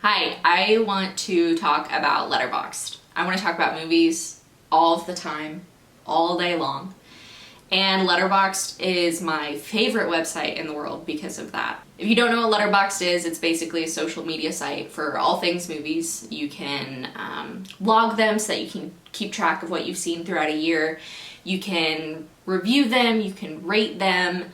Hi, I want to talk about Letterboxd. I want to talk about movies all of the time, all day long. And Letterboxd is my favorite website in the world because of that. If you don't know what Letterboxd is, it's basically a social media site for all things movies. You can log them so that you can keep track of what you've seen throughout a year. You can review them, you can rate them,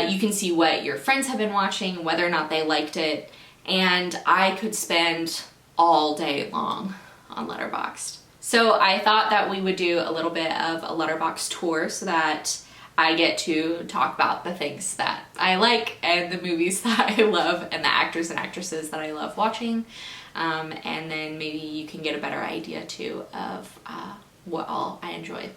you can see what your friends have been watching, whether or not they liked it. And I could spend all day long on Letterboxd. So I thought that we would do a little bit of a Letterboxd tour so that I get to talk about the things that I like and the movies that I love and the actors and actresses that I love watching. And then maybe you can get a better idea too of what all I enjoy.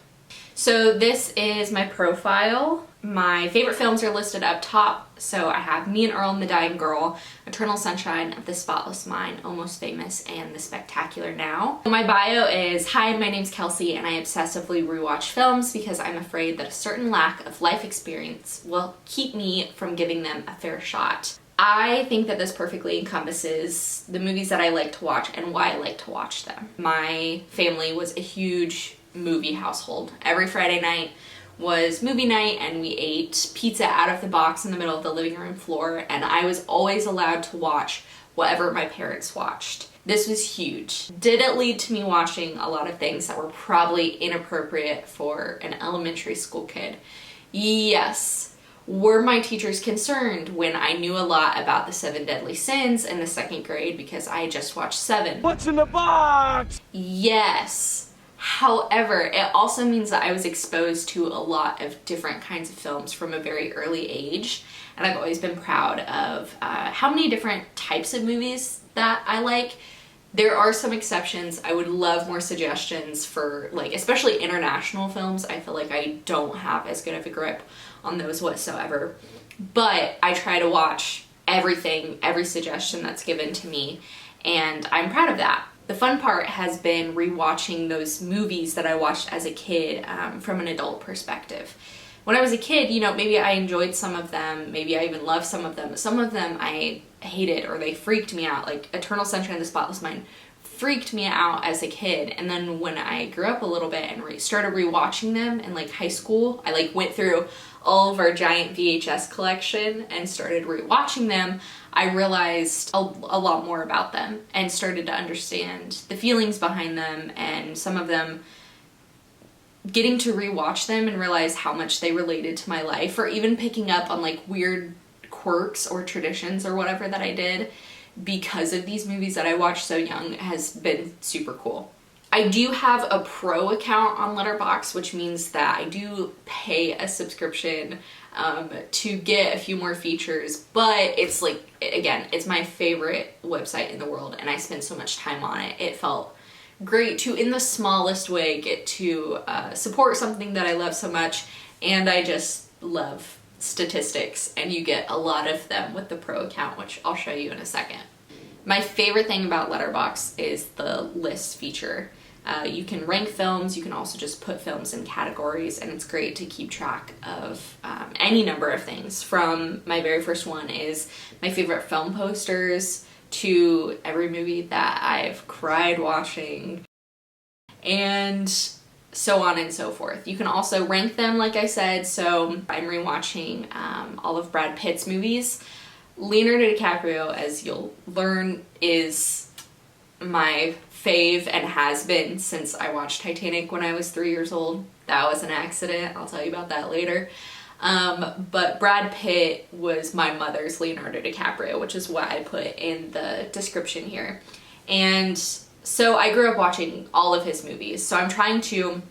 So this is my profile. My favorite films are listed up top. So I have Me and Earl and the Dying Girl, Eternal Sunshine of the Spotless Mind, Almost Famous, and The Spectacular Now. My bio is, hi, my name's Kelsey and I obsessively rewatch films because I'm afraid that a certain lack of life experience will keep me from giving them a fair shot. I think that this perfectly encompasses the movies that I like to watch and why I like to watch them. My family was a huge movie household. Every Friday night was movie night and we ate pizza out of the box in the middle of the living room floor, and I was always allowed to watch whatever my parents watched. This was huge. Did it lead to me watching a lot of things that were probably inappropriate for an elementary school kid? Yes. Were my teachers concerned when I knew a lot about the 7 Deadly Sins in the 2nd grade because I just watched 7? What's in the box? Yes. However, it also means that I was exposed to a lot of different kinds of films from a very early age, and I've always been proud of how many different types of movies that I like. There are some exceptions. I would love more suggestions for, like, especially international films. I feel like I don't have as good of a grip on those whatsoever, but I try to watch everything, every suggestion that's given to me, and I'm proud of that. The fun part has been rewatching those movies that I watched as a kid from an adult perspective. When I was a kid, you know, maybe I enjoyed some of them, maybe I even loved some of them, but some of them I hated or they freaked me out. Like Eternal Sunshine of the Spotless Mind freaked me out as a kid, and then when I grew up a little bit and started rewatching them in like high school, I like went through all of our giant VHS collection and started rewatching them. I realized a lot more about them and started to understand the feelings behind them, and some of them, getting to rewatch them and realize how much they related to my life, or even picking up on like weird quirks or traditions or whatever that I did because of these movies that I watched so young has been super cool. I do have a pro account on Letterboxd, which means that I do pay a subscription to get a few more features, but it's like, again, it's my favorite website in the world and I spend so much time on it. It felt great to, in the smallest way, get to support something that I love so much, and I just love statistics, and you get a lot of them with the pro account, which I'll show you in a second. My favorite thing about Letterboxd is the list feature. You can rank films, you can also just put films in categories, and it's great to keep track of any number of things. From my very first one is my favorite film posters, to every movie that I've cried watching, and so on and so forth. You can also rank them, like I said, so I'm rewatching all of Brad Pitt's movies. Leonardo Dicaprio, as you'll learn, is my fave and has been since I watched Titanic when I was 3 years old. That was an accident, I'll tell you about that later. But Brad Pitt was my mother's Leonardo DiCaprio, which is what I put in the description here. And so I grew up watching all of his movies, so I'm trying to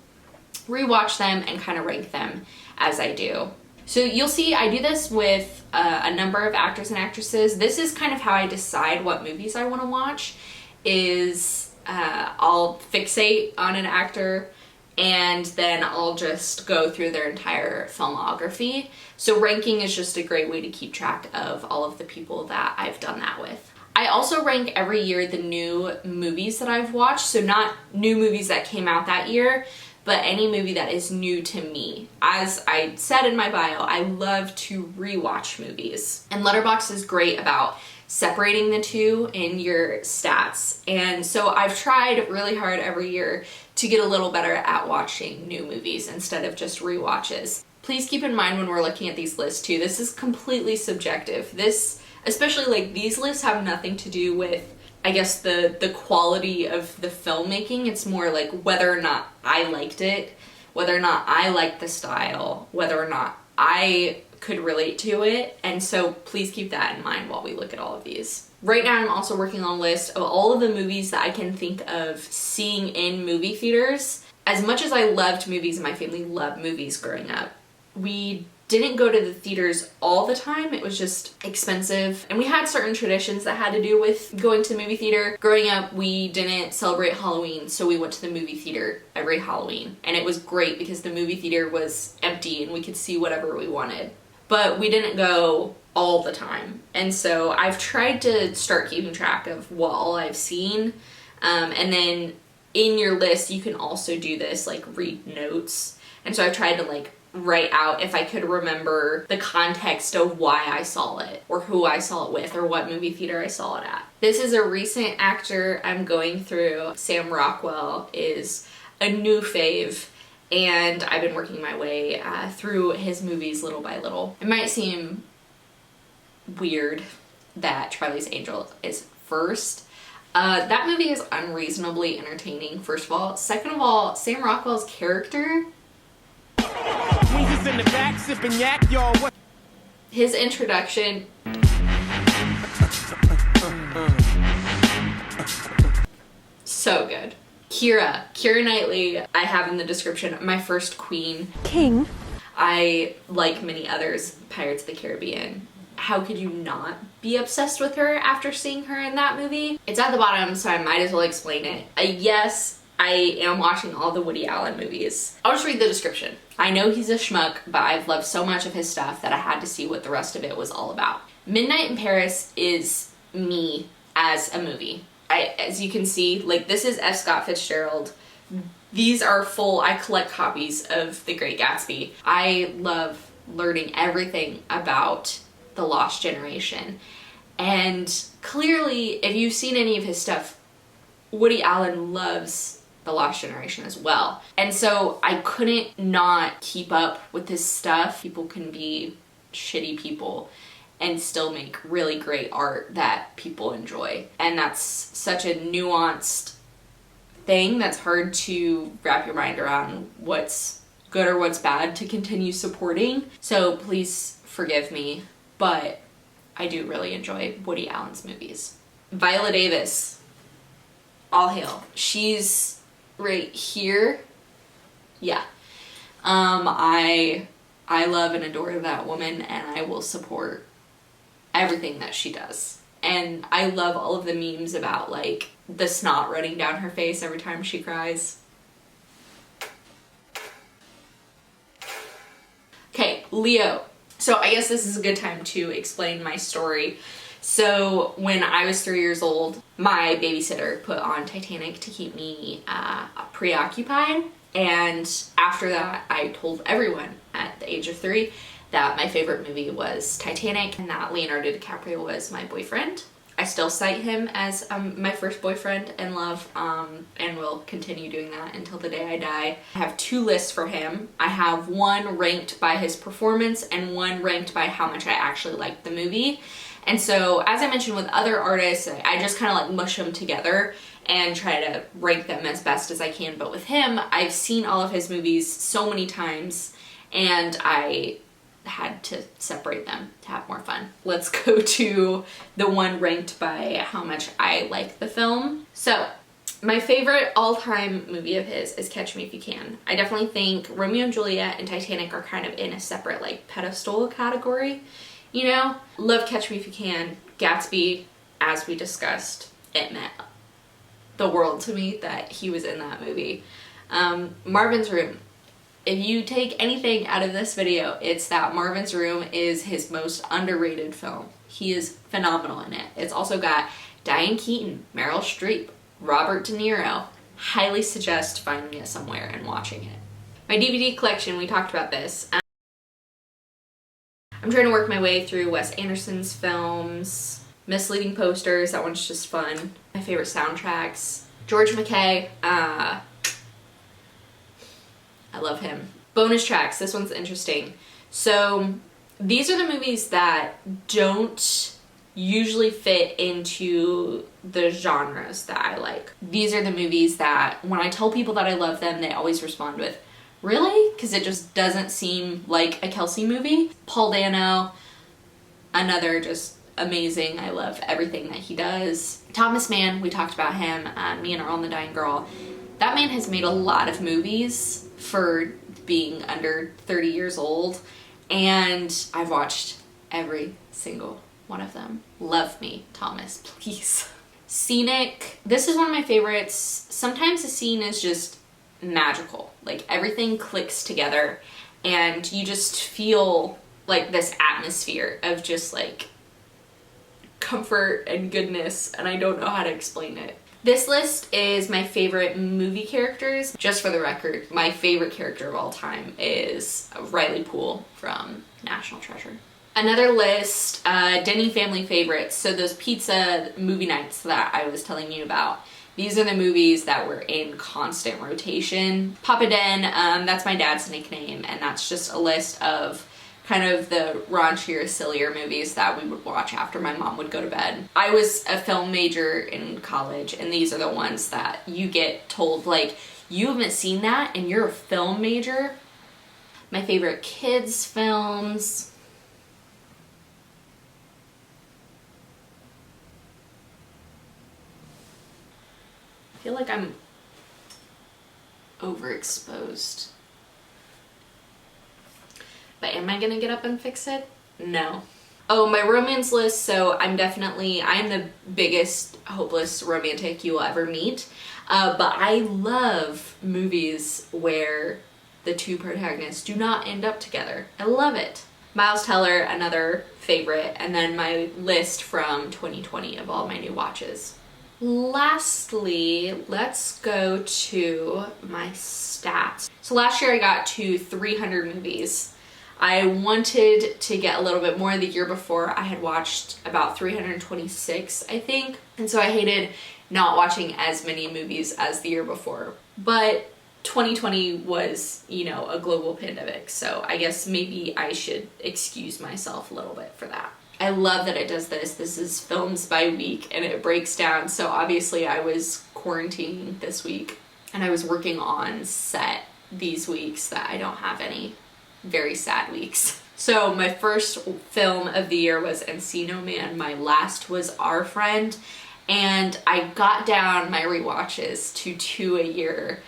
rewatch them and kind of rank them as I do. So you'll see I do this with a number of actors and actresses. This is kind of how I decide what movies I want to watch, is I'll fixate on an actor and then I'll just go through their entire filmography. So ranking is just a great way to keep track of all of the people that I've done that with. I also rank every year the new movies that I've watched, so not new movies that came out that year, but any movie that is new to me. As I said in my bio, I love to rewatch movies. And Letterboxd is great about separating the two in your stats. And so I've tried really hard every year to get a little better at watching new movies instead of just rewatches. Please keep in mind when we're looking at these lists too, this is completely subjective. This, especially like these lists have nothing to do with, I guess, the quality of the filmmaking. It's more like whether or not I liked it, whether or not I liked the style, whether or not I could relate to it. And so please keep that in mind while we look at all of these. Right now I'm also working on a list of all of the movies that I can think of seeing in movie theaters. As much as I loved movies and my family loved movies growing up, we didn't go to the theaters all the time. It was just expensive. And we had certain traditions that had to do with going to the movie theater. Growing up, we didn't celebrate Halloween, so we went to the movie theater every Halloween. And it was great because the movie theater was empty and we could see whatever we wanted. But we didn't go all the time. And so I've tried to start keeping track of what all I've seen. And then in your list, you can also do this, like read notes. And so I've tried to like write out if I could remember the context of why I saw it or who I saw it with or what movie theater I saw it at. This is a recent actor I'm going through. Sam Rockwell is a new fave, and I've been working my way through his movies little by little. It might seem weird that Charlie's Angels is first. That movie is unreasonably entertaining, first of all. Second of all, Sam Rockwell's character, in the back, sipping yak, y'all. His introduction so good. Keira Knightley, I have in the description, my first queen. King. I, like many others, Pirates of the Caribbean. How could you not be obsessed with her after seeing her in that movie? It's at the bottom, so I might as well explain it. Yes, I am watching all the Woody Allen movies. I'll just read the description. I know he's a schmuck, but I've loved so much of his stuff that I had to see what the rest of it was all about. Midnight in Paris is me as a movie. As you can see, like, this is F. Scott Fitzgerald. These are full, I collect copies of The Great Gatsby. I love learning everything about The Lost Generation. And clearly, if you've seen any of his stuff, Woody Allen loves The Lost Generation as well. And so I couldn't not keep up with his stuff. People can be shitty people and still make really great art that people enjoy. And that's such a nuanced thing that's hard to wrap your mind around what's good or what's bad to continue supporting. So please forgive me, but I do really enjoy Woody Allen's movies. Viola Davis, all hail. She's right here. Yeah. I love and adore that woman, and I will support everything that she does. And I love all of the memes about like the snot running down her face every time she cries. Okay, Leo. So I guess this is a good time to explain my story. So when I was 3 years old, my babysitter put on Titanic to keep me preoccupied. And after that, I told everyone at the age of 3 that my favorite movie was Titanic and that Leonardo Dicaprio was my boyfriend. I still cite him as my first boyfriend in love, and will continue doing that until the day I die. I have 2 lists for him. I have one ranked by his performance and one ranked by how much I actually liked the movie. And so, as I mentioned with other artists, I just kind of like mush them together and try to rank them as best as I can. But with him, I've seen all of his movies so many times, and I had to separate them to have more fun. Let's go to the one ranked by how much I like the film. So, my favorite all-time movie of his is Catch Me If You Can. I definitely think Romeo and Juliet and Titanic are kind of in a separate like pedestal category. You know, love Catch Me If You Can. Gatsby, as we discussed, it meant the world to me that he was in that movie. Marvin's Room. If you take anything out of this video, it's that Marvin's Room is his most underrated film. He is phenomenal in it. It's also got Diane Keaton, Meryl Streep, Robert De Niro. Highly suggest finding it somewhere and watching it. My DVD collection, we talked about this. I'm trying to work my way through Wes Anderson's films. Misleading Posters, that one's just fun. My favorite soundtracks. George McKay, I love him. Bonus tracks, this one's interesting. So these are the movies that don't usually fit into the genres that I like. These are the movies that when I tell people that I love them, they always respond with, really? Because it just doesn't seem like a Kelsey movie. Paul Dano, another just amazing. I love everything that he does. Thomas Mann, we talked about him, Me and Earl and the Dying Girl. That man has made a lot of movies for being under 30 years old, and I've watched every single one of them. Love me, Thomas, please. Scenic, this is one of my favorites. Sometimes a scene is just magical. Like everything clicks together and you just feel like this atmosphere of just like comfort and goodness, and I don't know how to explain it. This list is my favorite movie characters. Just for the record, my favorite character of all time is Riley Poole from National Treasure. Another list, Denny family favorites. So those pizza movie nights that I was telling you about. These are the movies that were in constant rotation. Papa Den, that's my dad's nickname, and that's just a list of kind of the raunchier, sillier movies that we would watch after my mom would go to bed. I was a film major in college, and these are the ones that you get told, like, you haven't seen that and you're a film major? My favorite kids films. I feel like I'm overexposed. But am I gonna get up and fix it? No. Oh, my romance list, so I'm the biggest hopeless romantic you will ever meet. But I love movies where the two protagonists do not end up together. I love it. Miles Teller, another favorite, and then my list from 2020 of all my new watches. Lastly, let's go to my stats. So last year I got to 300 movies. I wanted to get a little bit more. The year before I had watched about 326, I think. And so I hated not watching as many movies as the year before. But 2020 was, a global pandemic. So I guess maybe I should excuse myself a little bit for that. I love that it does this. This is films by week and it breaks down. So obviously I was quarantining this week and I was working on set these weeks that I don't have any very sad weeks. So my first film of the year was Encino Man. My last was Our Friend. And I got down my rewatches to 2 a year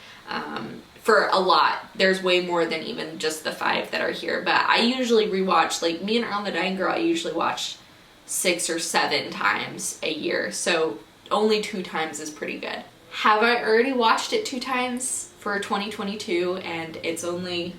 for a lot. There's way more than even just the 5 that are here. But I usually rewatch, like Me and Earl and the Dying Girl, I usually watch 6 or 7 times a year. So only 2 times is pretty good. Have I already watched it 2 times for 2022 and it's only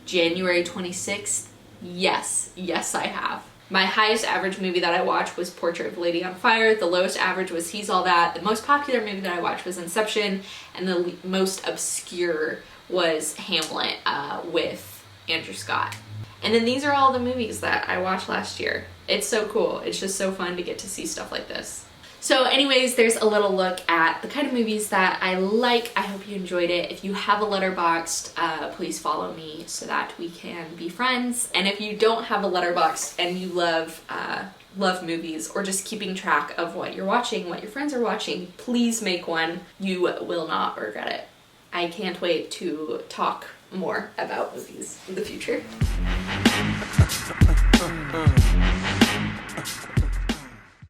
January 26th? Yes, I have. My highest average movie that I watched was Portrait of a Lady on Fire. The lowest average was He's All That. The most popular movie that I watched was Inception, and the most obscure was Hamlet with Andrew Scott. And then these are all the movies that I watched last year. It's so cool. It's just so fun to get to see stuff like this. So anyways, there's a little look at the kind of movies that I like. I hope you enjoyed it. If you have a Letterboxd, please follow me so that we can be friends. And if you don't have a Letterboxd and you love movies or just keeping track of what you're watching, what your friends are watching, please make one. You will not regret it. I can't wait to talk more about movies in the future.